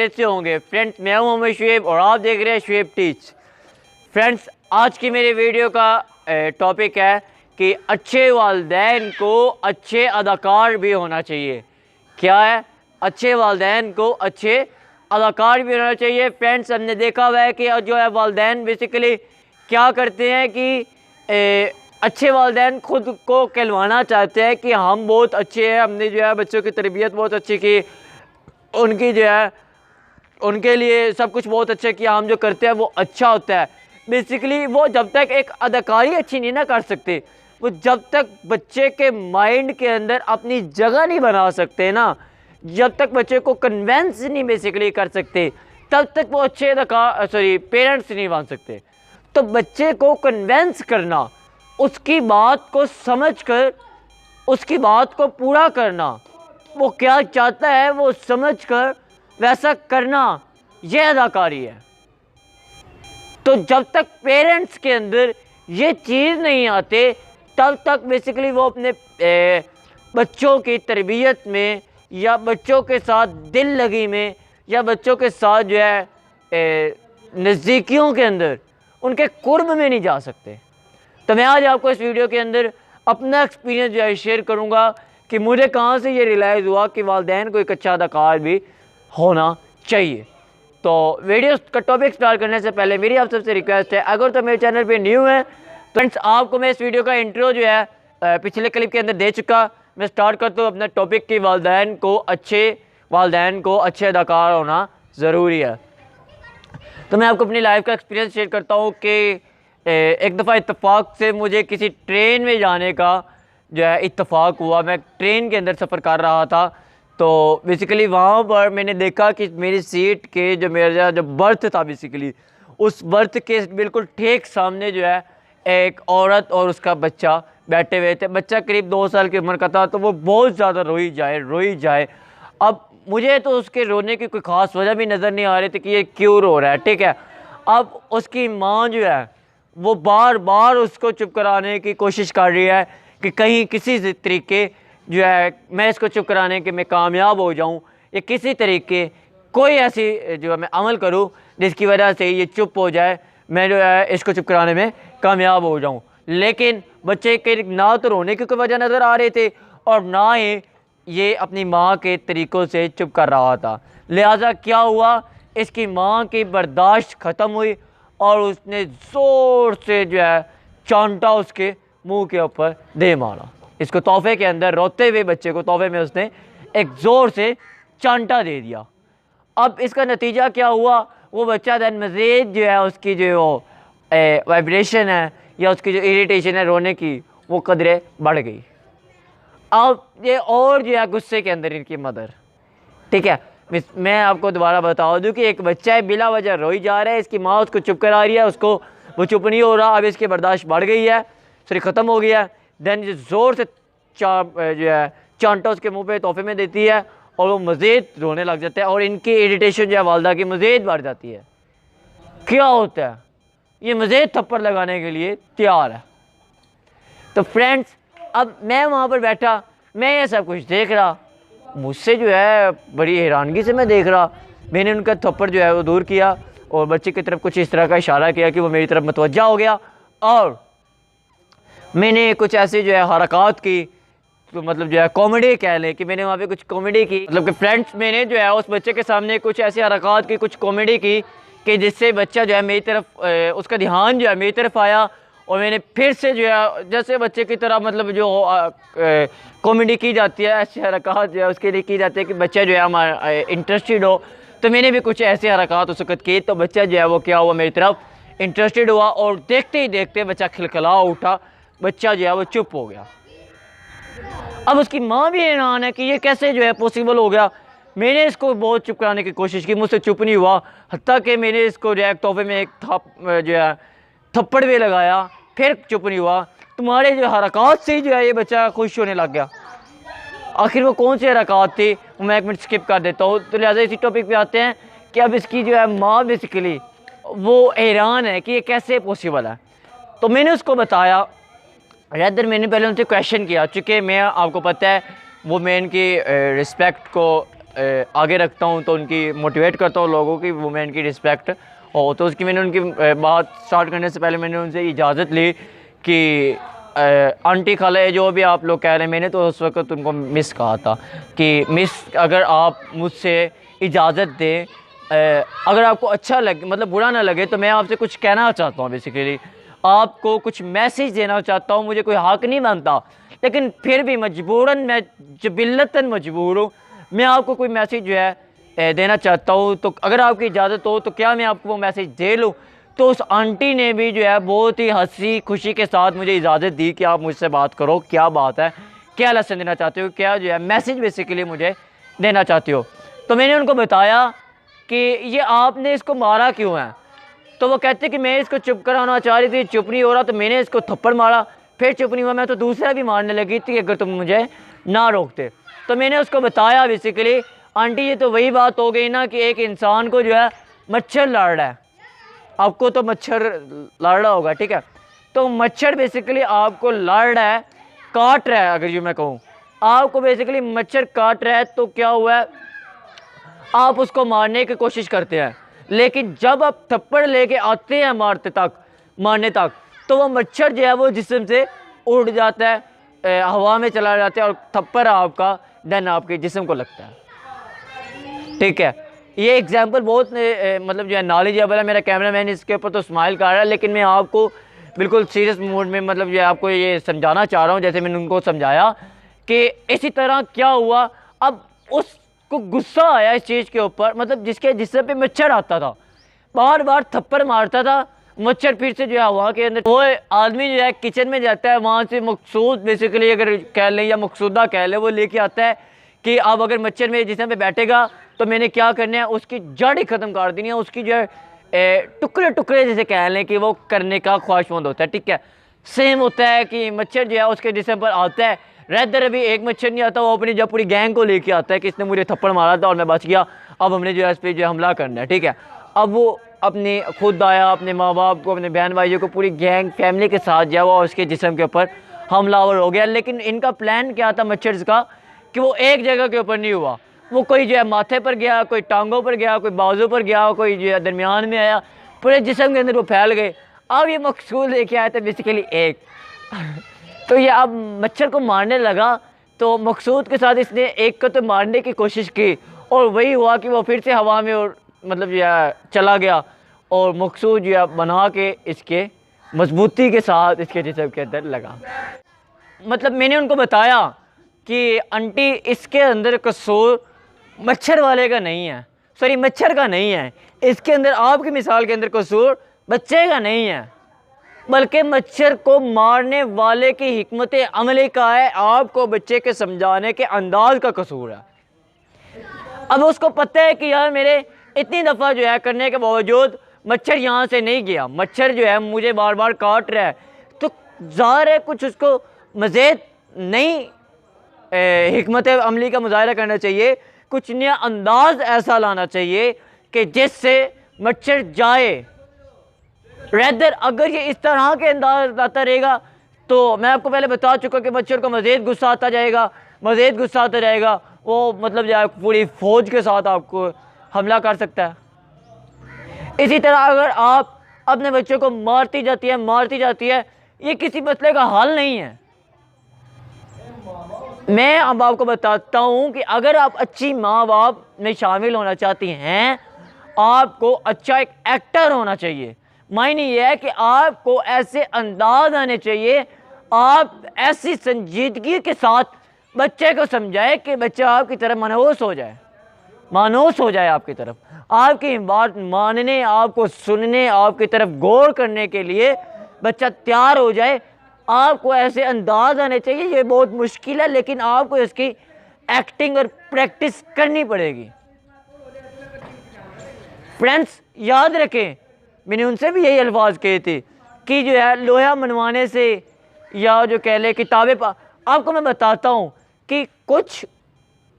कैसे होंगे फ्रेंड्स। मैं हूं मोहम्मद शुएब और आप देख रहे हैं शुएब टीच। फ्रेंड्स, आज की मेरे वीडियो का टॉपिक है कि अच्छे वालिदैन को अच्छे अदाकार भी होना चाहिए। क्या है? अच्छे वालिदैन को अच्छे अदाकार भी होना चाहिए। फ्रेंड्स, हमने देखा हुआ है कि जो है वालिदैन बेसिकली क्या करते हैं कि अच्छे वालिदैन खुद को कहलवाना चाहते हैं कि हम बहुत अच्छे हैं, हमने जो है बच्चों की तरबियत बहुत अच्छी की, उनकी जो है उनके लिए सब कुछ बहुत अच्छा किया, हम जो करते हैं वो अच्छा होता है। बेसिकली वो जब तक एक अदाकारी अच्छी नहीं ना कर सकते, वो जब तक बच्चे के माइंड के अंदर अपनी जगह नहीं बना सकते ना, जब तक बच्चे को कन्वेंस नहीं बेसिकली कर सकते, तब तक वो अच्छे पेरेंट्स नहीं बन सकते। तो बच्चे को कन्वेंस करना, उसकी बात को समझकर उसकी बात को पूरा करना, वो क्या चाहता है वो समझकर वैसा करना, यह अदाकारी है। तो जब तक पेरेंट्स के अंदर ये चीज़ नहीं आते, तब तक बेसिकली वो अपने बच्चों की तरबियत में या बच्चों के साथ दिल लगी में या बच्चों के साथ जो है नज़दीकियों के अंदर उनके कुर्ब में नहीं जा सकते। तो मैं आज आपको इस वीडियो के अंदर अपना एक्सपीरियंस जो है शेयर करूँगा कि मुझे कहाँ से ये रियलाइज़ हुआ कि वालिदैन को एक अच्छा अदाकार भी होना चाहिए। तो वीडियो का टॉपिक स्टार्ट करने से पहले मेरी आप सबसे रिक्वेस्ट है, अगर तो मेरे चैनल पे न्यू है तो फ्रेंड्स आपको मैं इस वीडियो का इंट्रो जो है पिछले क्लिप के अंदर दे चुका। मैं स्टार्ट करता हूँ अपना टॉपिक कि वालिदैन को अच्छे अदाकार होना ज़रूरी है। तो मैं आपको अपनी लाइफ का एक्सपीरियंस शेयर करता हूँ कि एक दफ़ा इत्तेफाक से मुझे किसी ट्रेन में जाने का जो है इत्तेफाक हुआ। मैं ट्रेन के अंदर सफ़र कर रहा था, तो बेसिकली वहाँ पर मैंने देखा कि मेरी सीट के मेरा जो बर्थ था, बेसिकली उस बर्थ के बिल्कुल ठीक सामने जो है एक औरत और उसका बच्चा बैठे हुए थे। बच्चा करीब 2 साल की उम्र का था, तो वो बहुत ज़्यादा रोई जाए। अब मुझे तो उसके रोने की कोई ख़ास वजह भी नज़र नहीं आ रही थी कि ये क्यों रो रहा है, ठीक है। अब उसकी माँ जो है वो बार बार उसको चुप कराने की कोशिश कर रही है कि कहीं किसी तरीके जो है मैं इसको चुप कराने के मैं कामयाब हो जाऊं, या किसी तरीके कोई ऐसी जो है मैं अमल करूं जिसकी वजह से ये चुप हो जाए, मैं जो है इसको चुप कराने में कामयाब हो जाऊं। लेकिन बच्चे के ना तो रोने की कोई वजह नज़र आ रहे थे और ना ही ये अपनी माँ के तरीक़ों से चुप कर रहा था। लिहाजा क्या हुआ, इसकी माँ की बर्दाश्त ख़त्म हुई और उसने ज़ोर से जो है चांटा उसके मुंह के ऊपर दे मारा। इसको तोहफे के अंदर, रोते हुए बच्चे को तोहफे में उसने एक ज़ोर से चांटा दे दिया। अब इसका नतीजा क्या हुआ, वो बच्चा दैन मज़ीद जो है उसकी जो वाइब्रेशन है या उसकी जो इरिटेशन है रोने की, वो कदरे बढ़ गई। अब ये और जो है गुस्से के अंदर इनकी मदर, ठीक है। मैं आपको दोबारा बता दूं कि एक बच्चा है बिला वजह रोई जा रहा है, इसकी माँ उसको चुप करा रही है, उसको वो चुप नहीं हो रहा। अब इसकी बर्दाश्त बढ़ गई है, सॉरी ख़त्म हो गया। दैन ज़ोर से जो है चांटा उसके मुंह पे तोहफे में देती है और वो मज़ीद रोने लग जाता है और इनकी इरिटेशन जो है वालदा की मज़ीद बढ़ जाती है। क्या होता है, ये मज़ीद थप्पड़ लगाने के लिए तैयार है। तो फ्रेंड्स, अब मैं वहाँ पर बैठा, मैं ये सब कुछ देख रहा, मुझसे जो है बड़ी हैरानगी से मैं देख रहा। मैंने उनका थप्पड़ जो है वो दूर किया और बच्चे की तरफ कुछ इस तरह का इशारा किया कि वो मेरी तरफ मुतवज्जा हो गया और मैंने कुछ ऐसे जो है हरकत की, तो मतलब जो है कॉमेडी कह लें कि मैंने वहाँ पे कुछ कॉमेडी की। मतलब कि फ्रेंड्स, मैंने जो है उस बच्चे के सामने कुछ ऐसी हरकत की, कुछ कॉमेडी की कि जिससे बच्चा जो है मेरी तरफ उसका ध्यान जो है मेरी तरफ आया और मैंने फिर से जो है जैसे बच्चे की तरह मतलब जो कॉमेडी की जाती है, ऐसी हरकत जो है उसके लिए की जाती है कि बच्चा जो है हमारा इंटरेस्टेड हो। तो मैंने भी कुछ ऐसे हरकत उस वक़्त की, तो बच्चा जो है वो क्या हुआ, मेरी तरफ इंटरेस्टेड हुआ और देखते ही देखते बच्चा खिलखिला उठा, बच्चा जो है वो चुप हो गया। अब उसकी माँ भी हैरान है कि ये कैसे जो है पॉसिबल हो गया। मैंने इसको बहुत चुप कराने की कोशिश की, मुझसे चुप नहीं हुआ, हत्ता कि मैंने इसको जो है तोहफे में एक जो है थप्पड़ भी लगाया, फिर चुप नहीं हुआ। तुम्हारे जो हरकत से जो है ये बच्चा खुश होने लग गया। आखिर वो कौन सी हरकत थी, मैं 1 मिनट स्किप कर देता हूँ। तो लिहाजा इसी टॉपिक पे आते हैं कि अब इसकी जो है माँ बेसिकली वो हैरान है कि ये कैसे पॉसिबल है। तो मैंने उसको बताया, रैदर मैंने पहले उनसे क्वेश्चन किया, चूँकि मैं आपको पता है वो मैं इनकी रिस्पेक्ट को आगे रखता हूँ, तो उनकी मोटिवेट करता हूँ लोगों की वुमेन की रिस्पेक्ट हो। तो उसकी मैंने उनकी बात स्टार्ट करने से पहले मैंने उनसे इजाज़त ली कि आंटी खाला जो भी आप लोग कह रहे हैं, मैंने तो उस वक्त उनको मिस कहा था कि मिस अगर आप मुझसे इजाज़त दें, अगर आपको अच्छा लगे, मतलब बुरा ना लगे, तो मैं आपसे कुछ कहना चाहता हूँ, बेसिकली आपको कुछ मैसेज देना चाहता हूँ। मुझे कोई हक़ नहीं मानता, लेकिन फिर भी मजबूरन, मैं जबिल्लतन मजबूर हूँ, मैं आपको कोई मैसेज जो है देना चाहता हूँ। तो अगर आपकी इजाज़त हो तो क्या मैं आपको वो मैसेज दे लूँ? तो उस आंटी ने भी जो है बहुत ही हंसी खुशी के साथ मुझे इजाज़त दी कि आप मुझसे बात करो, क्या बात है, क्या लेसन देना चाहते हो, क्या जो है मैसेज बेसिकली मुझे देना चाहती हो। तो मैंने उनको बताया कि ये आपने इसको मारा क्यों है। तो वो कहते कि मैं इसको चुप कराना चाह रही थी, चुप नहीं हो रहा, तो मैंने इसको थप्पड़ मारा, फिर चुप नहीं हुआ, मैं तो दूसरा भी मारने लगी थी अगर तुम मुझे ना रोकते। तो मैंने उसको बताया बेसिकली, आंटी ये तो वही बात हो गई ना कि एक इंसान को जो है मच्छर लड़ रहा है, आपको तो मच्छर लड़ रहा होगा, ठीक है, तो मच्छर बेसिकली आपको लड़ रहा है, काट रहा है, अगर यूँ मैं कहूँ आपको बेसिकली मच्छर काट रहा है, तो क्या हुआ है, आप उसको मारने की कोशिश करते हैं, लेकिन जब आप थप्पड़ लेके आते हैं मारने तक, तो वो मच्छर जो है वो जिस्म से उड़ जाता है, हवा में चला जाता है, और थप्पड़ आपका देन आपके जिस्म को लगता है। ठीक है, ये एग्जांपल बहुत मतलब जो है नॉलेजेबल है। मेरा कैमरामैन इसके ऊपर तो स्माइल कर रहा है, लेकिन मैं आपको बिल्कुल सीरियस मूड में मतलब जो है आपको ये समझाना चाह रहा हूँ, जैसे मैंने उनको समझाया कि इसी तरह क्या हुआ। अब उसको गुस्सा आया इस चीज़ के ऊपर, मतलब जिसके जिससे पे मच्छर आता था, बार बार थप्पड़ मारता था, मच्छर फिर से जो है वहाँ के अंदर, वो आदमी जो है किचन में जाता है, वहाँ से मकसूद बेसिकली अगर कह लें या मकसूदा कह लें, वो लेके आता है कि अब अगर मच्छर मेरे जिस्म पे बैठेगा तो मैंने क्या करना है, उसकी जड़ ही ख़त्म कर देनी है, उसकी जो है टुकड़े टुकड़े जैसे कह लें कि वो करने का ख्वाहिशमंद होता है। ठीक है, सेम होता है कि मच्छर जो है उसके जिस्म पर आता है, रेदर अभी एक मच्छर नहीं आता, वो अपनी जब पूरी गैंग को लेके आता है कि इसने मुझे थप्पड़ मारा था और मैं बच गया, अब हमने जो है इस पर जो हमला करना है। ठीक है, अब वो अपने खुद आया, अपने माँ बाप को, अपने बहन भाइयों को, पूरी गैंग फैमिली के साथ जो है उसके जिस्म के ऊपर हमलावर हो गया। लेकिन इनका प्लान क्या था मच्छर का, कि वो एक जगह के ऊपर नहीं हुआ, वो कोई जो है माथे पर गया, कोई टांगों पर गया, कोई बाजू पर गया, कोई जो है दरमियान में आया, पूरे जिस्म के अंदर वो फैल गए। अब ये मकसूद लेके आया था बेसिकली एक तो ये अब मच्छर को मारने लगा, तो मकसूद के साथ इसने एक को तो मारने की कोशिश की, और वही हुआ कि वो फिर से हवा में और मतलब जो है चला गया, और मकसूद जो है बना के इसके मजबूती के साथ इसके जिस्म के अंदर लगा। मतलब मैंने उनको बताया कि आंटी इसके अंदर कसूर मच्छर वाले का नहीं है, सॉरी मच्छर का नहीं है, इसके अंदर आपकी मिसाल के अंदर कसूर बच्चे का नहीं है, बल्कि मच्छर को मारने वाले की हिकमत अमली का है, आपको बच्चे के समझाने के अंदाज का कसूर है। अब उसको पता है कि यार मेरे इतनी दफ़ा जो है करने के बावजूद मच्छर यहाँ से नहीं गया, मच्छर जो है मुझे बार बार काट रहा है, तो ज़ाहिर है कुछ उसको मज़ीद नई हिकमत अमली का मुजाहरा करना चाहिए, कुछ नया अंदाज ऐसा लाना चाहिए कि जिससे मच्छर जाए। रेदर अगर ये इस तरह के अंदाज लाता रहेगा, तो मैं आपको पहले बता चुका कि मच्छर को मज़ीद गुस्सा आता जाएगा, मज़ीद गुस्सा आता जाएगा, वो मतलब जो है पूरी फ़ौज के साथ आपको हमला कर सकता है। इसी तरह अगर आप अपने बच्चों को मारती जाती है, ये किसी मसले का हल नहीं है। मैं अब आपको बताता हूँ कि अगर आप अच्छी माँ बाप में शामिल होना चाहती हैं, आपको अच्छा एक एक्टर होना चाहिए। मायने ये है कि आपको ऐसे अंदाज आने चाहिए, आप ऐसी संजीदगी के साथ बच्चे को समझाए कि बच्चा आपकी तरफ मानूस हो जाए आपकी तरफ, आपकी बात मानने, आपको सुनने, आपकी तरफ गौर करने के लिए बच्चा तैयार हो जाए। आपको ऐसे अंदाज आने चाहिए, ये बहुत मुश्किल है, लेकिन आपको इसकी एक्टिंग और प्रैक्टिस करनी पड़ेगी। फ्रेंड्स याद रखें, मैंने उनसे भी यही अल्फाज कहे थे कि जो है लोहा मनवाने से या जो कह ले किताबें आपको मैं बताता हूँ कि कुछ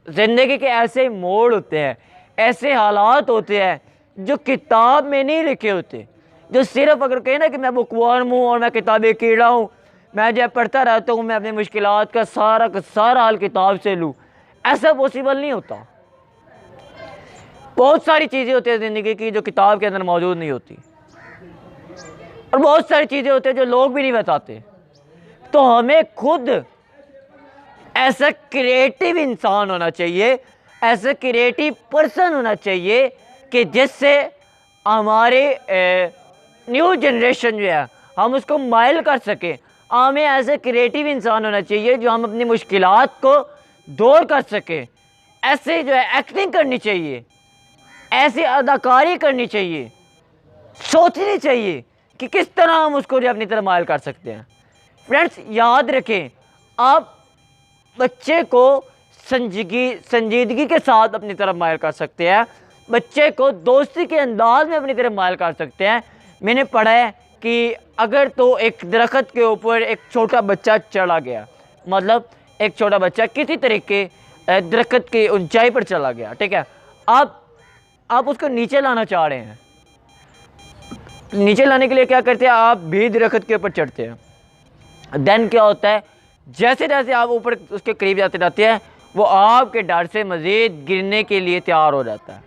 ज़िंदगी के ऐसे मोड़ होते हैं, ऐसे हालात होते हैं जो किताब में नहीं लिखे होते, जो सिर्फ अगर कहें ना कि मैं बुकवर्म हूँ और मैं किताबें कीड़ा हूँ, मैं जब पढ़ता रहता हूँ, मैं अपनी मुश्किलात का सारा हल किताब से लूँ, ऐसा पॉसिबल नहीं होता। बहुत सारी चीज़ें होती हैं ज़िंदगी की जो किताब के अंदर मौजूद नहीं होती, और बहुत सारी चीज़ें होती हैं जो लोग भी नहीं बताते। तो हमें खुद ऐसा क्रिएटिव इंसान होना चाहिए, ऐसा क्रिएटिव पर्सन होना चाहिए कि जिससे हमारे न्यू जनरेशन जो है हम उसको माइल कर सकें। हमें ऐसे क्रिएटिव इंसान होना चाहिए जो हम अपनी मुश्किलात को दूर कर सकें। ऐसे जो है एक्टिंग करनी चाहिए, ऐसी अदाकारी करनी चाहिए, सोचनी चाहिए कि किस तरह हम उसको जो अपनी तरफ माइल कर सकते हैं। फ्रेंड्स याद रखें, आप बच्चे को संजीदगी के साथ अपनी तरफ माइल कर सकते हैं, बच्चे को दोस्ती के अंदाज में अपनी तरफ माइल कर सकते हैं। मैंने पढ़ा है कि अगर तो एक दरख्त के ऊपर एक छोटा बच्चा चढ़ा गया, मतलब एक छोटा बच्चा किसी तरीके दरख्त की ऊंचाई पर चला गया, ठीक है, आप उसको नीचे लाना चाह रहे हैं। नीचे लाने के लिए क्या करते हैं, आप भी दरख्त के ऊपर चढ़ते हैं। देन क्या होता है, जैसे जैसे आप ऊपर उसके करीब जाते जाते हैं, वो आपके डर से मज़ीद गिरने के लिए तैयार हो जाता है।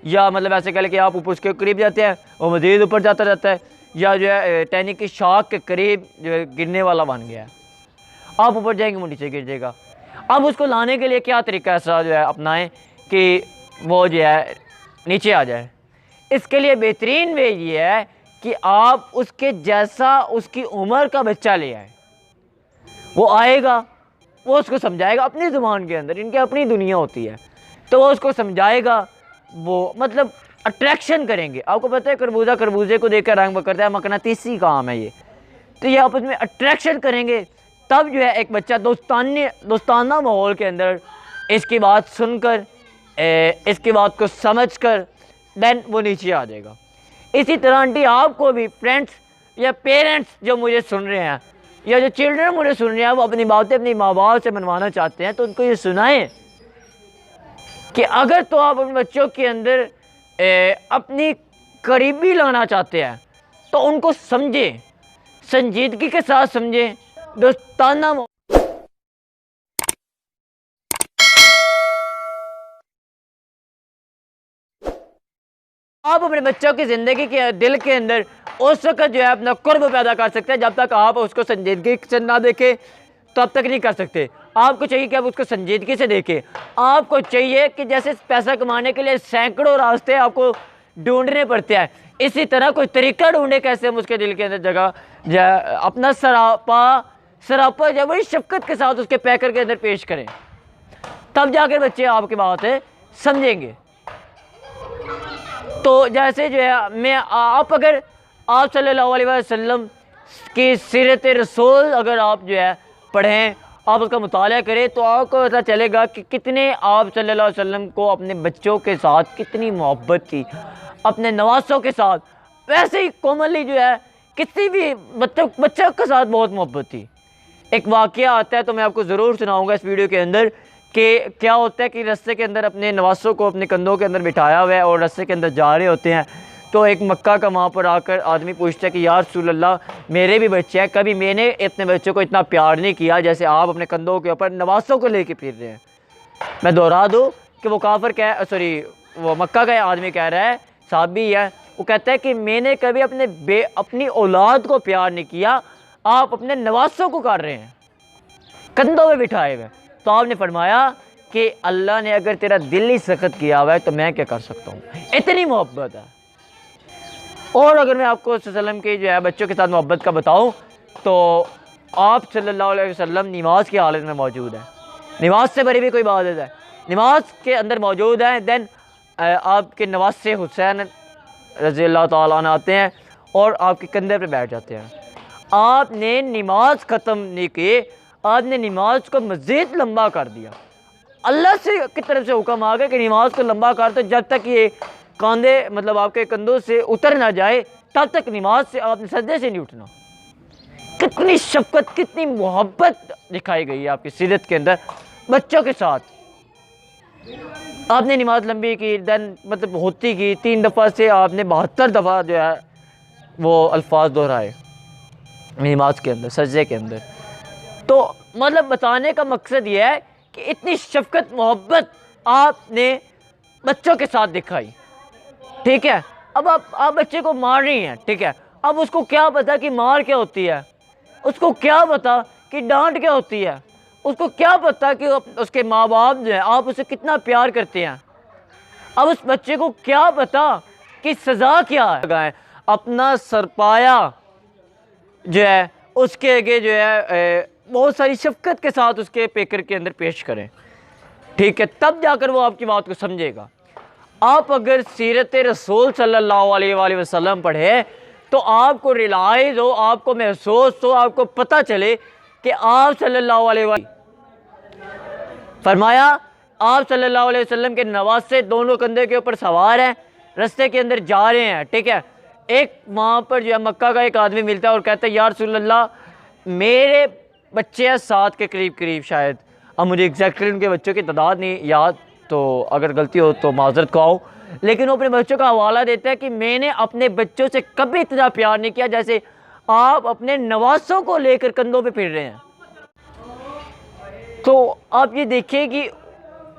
या मतलब ऐसे कह लें कि आप ऊपर उसके करीब जाते हैं, वो मज़ीद ऊपर जाता रहता है, या जो है टहनी की शाख के करीब जो है गिरने वाला बन गया है। आप ऊपर जाएंगे वो नीचे गिर जाएगा। अब उसको लाने के लिए क्या तरीका ऐसा जो है अपनाएं कि वो जो है नीचे आ जाए। इसके लिए बेहतरीन वे ये है कि आप उसके जैसा उसकी उम्र का बच्चा ले आए। वो आएगा, वो उसको समझाएगा अपनी ज़ुबान के अंदर, इनकी अपनी दुनिया होती है, तो वो उसको समझाएगा। वो मतलब अट्रैक्शन करेंगे। आपको पता है खरबूजे को देखकर रंग पकड़ता है, मकनातीसी काम है ये। तो ये आपस में अट्रैक्शन करेंगे, तब जो है एक बच्चा दोस्ताना माहौल के अंदर इसकी बात सुनकर, इसकी बात को समझकर देन वो नीचे आ जाएगा। इसी तरह आंटी आपको भी, फ्रेंड्स या पेरेंट्स जो मुझे सुन रहे हैं या जो चिल्ड्रन मुझे सुन रहे हैं, वो अपनी बातें अपनी माँ बाप से मनवाना चाहते हैं, तो उनको ये सुनाएं कि अगर तो आप अपने बच्चों के अंदर अपनी करीबी लाना चाहते हैं तो उनको समझें, संजीदगी के साथ समझें, दोस्ताना। आप अपने बच्चों की ज़िंदगी के दिल के अंदर उस वक्त जो है अपना कुर्ब पैदा कर सकते हैं। जब तक आप उसको संजीदगी से ना देखें तब तक नहीं कर सकते। आपको चाहिए कि आप उसको संजीदगी से देखें। आपको चाहिए कि जैसे पैसा कमाने के लिए सैकड़ों रास्ते आपको ढूंढने पड़ते हैं, इसी तरह कोई तरीका ढूंढे कैसे हम उसके दिल के अंदर जगह अपना सरापा जब बड़ी शफकत के साथ उसके पैकर के अंदर पेश करें, तब जाकर बच्चे आपकी बात समझेंगे। तो जैसे जो है अगर आप सल्लल्लाहु अलैहि वसल्लम की सीरत रसूल अगर आप जो है पढ़ें, आप उसका मुताला करें, तो आपको पता चलेगा कि कितने आप सल्लल्लाहु अलैहि वसल्लम को अपने बच्चों के साथ कितनी मोहब्बत थी, अपने नवासों के साथ। वैसे ही कोमली जो है किसी भी बच्चों के साथ बहुत मोहब्बत थी। एक वाक़या आता है तो मैं आपको ज़रूर सुनाऊंगा इस वीडियो के अंदर कि क्या होता है कि रस्ते के अंदर अपने नवासों को अपने कंधों के अंदर बिठाया हुआ है और रस्ते के अंदर जा रहे होते हैं। तो एक मक्का का वहाँ पर आकर आदमी पूछता है कि या रसूल अल्लाह, मेरे भी बच्चे हैं, कभी मैंने अपने बच्चों को इतना प्यार नहीं किया जैसे आप अपने कंधों के ऊपर नवासों को लेके फिर रहे हैं। मैं दोहरा दूँ कि वो मक्का का आदमी कह रहा है, साहबी है, वो कहता है कि मैंने कभी अपनी औलाद को प्यार नहीं किया, आप अपने नवासों को कर रहे हैं कंधों में बिठाए हुए। तो आपने फरमाया कि अल्लाह ने अगर तेरा दिल ही सख्त किया हुआ है तो मैं क्या कर सकता हूँ, इतनी मोहब्बत है। और अगर मैं आपको वसल्लम के जो है बच्चों के साथ मोहब्बत का बताऊँ तो आप सल्लल्लाहु अलैहि वसल्लम नमाज की हालत में मौजूद है। नमाज से बड़ी भी कोई बात है, नमाज के अंदर मौजूद है। देन आपके नवासे हुसैन रज़ी अल्लाह ताला अन्हु आते हैं और आपके कंधे पर बैठ जाते हैं। आपने नमाज ख़त्म नहीं की, आपने नमाज को मज़ीद लंबा कर दिया। अल्लाह से की तरफ से हुक्म आ गया कि नमाज को लंबा कर दो, जब तक ये कंधे मतलब आपके कंधों से उतर ना जाए तब तक नमाज से आपने सजदे से नहीं उठना। कितनी शफकत, कितनी मोहब्बत दिखाई गई है आपकी सीरत के अंदर बच्चों के साथ। आपने नमाज लंबी की, देन मतलब होती की 3 दफ़ा से आपने 72 दफ़ा जो है वो अल्फाज दोहराए नमाज के अंदर, सजदे के अंदर। तो मतलब बताने का मकसद ये है कि इतनी शफकत मोहब्बत आपने बच्चों के साथ दिखाई, ठीक है। अब आप बच्चे को मार रही हैं, ठीक है। अब उसको क्या पता कि मार क्या होती है, उसको क्या पता कि डांट क्या होती है, उसको क्या पता कि उसके माँ बाप जो है आप उसे कितना प्यार करते हैं। अब उस बच्चे को क्या पता कि सज़ा क्या है। अपना सरपाया जो है उसके आगे जो है बहुत सारी शफकत के साथ उसके पेकर के अंदर पेश करें, ठीक है, तब जाकर वो आपकी बात को समझेगा। आप अगर सीरत रसूल सल्लल्लाहु अलैहि वसल्लम पढ़े तो आपको रियलाइज़ हो, आपको महसूस हो, आपको पता चले कि आप सल्लल्लाहु अलैहि फरमाया आप सल्लल्लाहु अलैहि वसल्लम के नवासे दोनों कंधे के ऊपर सवार हैं, रास्ते के अंदर जा रहे हैं, ठीक है। एक वहाँ पर जो है मक्का का एक आदमी मिलता है और कहता है या रसूल अल्लाह, मेरे बच्चे हैं 7 के करीब करीब शायद, अब मुझे एग्जैक्टली उनके बच्चों की तादाद नहीं याद, तो अगर गलती हो तो माजरत खाओ, लेकिन वो अपने बच्चों का हवाला देता है कि मैंने अपने बच्चों से कभी इतना प्यार नहीं किया जैसे आप अपने नवासों को लेकर कंधों पे फिर रहे हैं। तो आप ये देखिए कि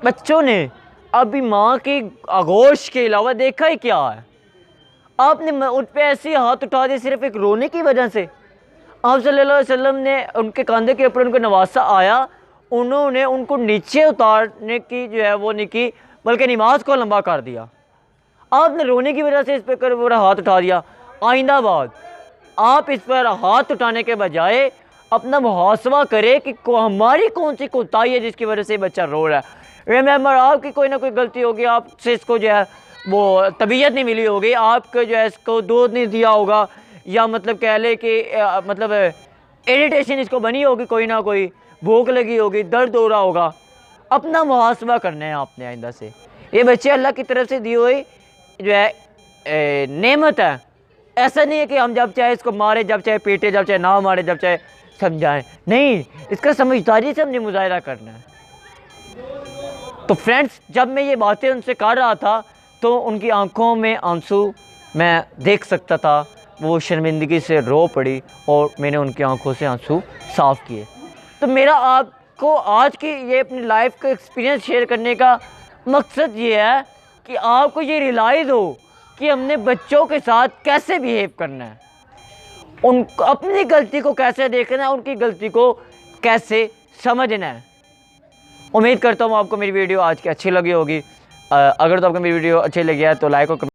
बच्चों ने अभी माँ की आगोश के अलावा देखा ही क्या है। आपने उन पर ऐसे हाथ उठा दिए सिर्फ एक रोने की वजह से। आप सल्लल्लाहु अलैहि वसल्लम ने उनके कंधे के ऊपर उनको नवासा आया, उन्होंने उनको नीचे उतारने की जो है वो नहीं की, बल्कि नमाज को लंबा कर दिया। आपने रोने की वजह से इस पर पूरा हाथ उठा दिया। आइंदा बाद आप इस पर हाथ उठाने के बजाय अपना मुहासबा करें कि हमारी कौन सी कोताही है जिसकी वजह से बच्चा रो रहा है। रिमेंबर, आपकी कोई ना कोई गलती होगी, आपसे इसको जो है वो तबीयत नहीं मिली होगी, आपको जो है इसको दूध नहीं दिया होगा, या मतलब कह ले कि मतलब इरिटेशन इसको बनी होगी, कोई ना कोई भूख लगी होगी, दर्द हो रहा होगा। अपना मुहासबा करना है आपने आइंदा से। ये बच्चे अल्लाह की तरफ से दी हुई जो है नेमत है। ऐसा नहीं है कि हम जब चाहे इसको मारे, जब चाहे पीटे, जब चाहे ना मारे, जब चाहे समझाएं, नहीं, इसका समझदारी से हमने मुजाहिरा करना है। तो फ्रेंड्स, जब मैं ये बातें उनसे कर रहा था तो उनकी आंखों में आंसू मैं देख सकता था, वो शर्मिंदगी से रो पड़ी और मैंने उनकी आंखों से आंसू साफ़ किए। तो मेरा आपको आज की ये अपनी लाइफ का एक्सपीरियंस शेयर करने का मकसद ये है कि आपको ये रियलाइज़ हो कि हमने बच्चों के साथ कैसे बिहेव करना है, उनको अपनी गलती को कैसे देखना है, उनकी गलती को कैसे समझना है। उम्मीद करता हूँ आपको मेरी वीडियो आज की अच्छी लगी होगी। अगर तो आपको मेरी वीडियो अच्छी लगी है तो लाइक और